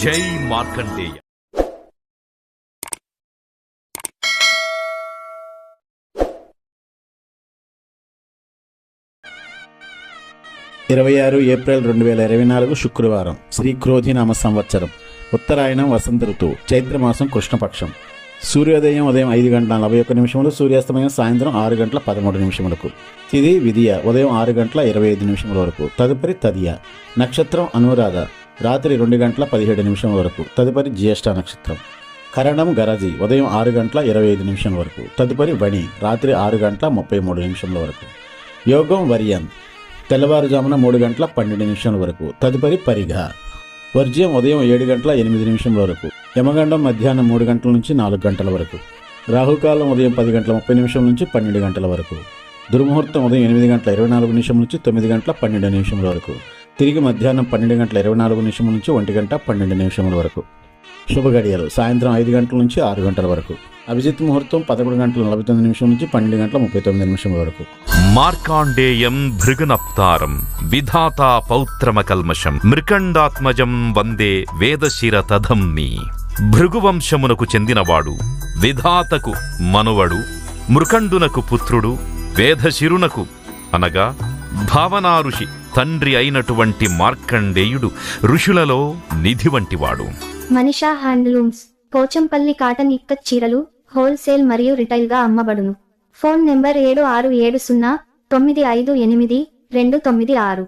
జై మార్కండేయ. ఏప్రిల్ 2024 శుక్రవారం. శ్రీ క్రోధినామ సంవత్సరం. ఉత్తరాయణం వసంత ఋతువు. చైత్రమాసం కృష్ణపక్షం. సూర్యోదయం ఉదయం 5:41, సూర్యాస్తమయం సాయంత్రం 6:13. తిథి విధియ ఉదయం 6:25 వరకు. తదుపరి తదియ. నక్షత్రం అనురాధ రాత్రి 2:17 వరకు. తదుపరి జ్యేష్ఠ నక్షత్రం. కరణం గరజి ఉదయం 6:25 వరకు. తదుపరి వణి రాత్రి 6:33 వరకు. యోగం వర్యం తెల్లవారుజామున 3:12 వరకు. తదుపరి పరిఘ. వర్జ్యం ఉదయం 7:08 వరకు. యమగండం మధ్యాహ్నం 3 గంటల నుంచి 4 గంటల వరకు. రాహుకాలం ఉదయం 10:30 నుంచి 12 గంటల వరకు. దుర్ముహూర్తం ఉదయం 8:24 నుంచి 9:12 వరకు. తిరిగి మధ్యాహ్నం 12:24 నుంచి 1:12 వరకు. శుభ గడియలు సాయంత్రం 5 గంటల నుంచి 6 గంటల వరకు. అభిజిత్ ముహూర్తం 11:49 నుంచి 12:39 వరకు. మార్కాండేయం భృగునప్తారం విధాతా పౌత్రమకల్మషం మృకండాత్మజం వందే వేదశిర తధమ్మి. భృగువంశమునకు చెందినవాడు, విధాతకు మనువడు, మృకండునకు పుత్రుడు, వేదశిరునకు అనగా భావనా ఋషి తండ్రి అయినటువంటి మార్కండేయుడు ఋషులలో నిధి వంటివాడు. మనీషా హ్యాండ్లూమ్స్ పోచంపల్లి కాటన్ ఇక్కత్ చీరలు హోల్సేల్ మరియు రిటైల్ గా అమ్మబడును. Phone number 7670958296.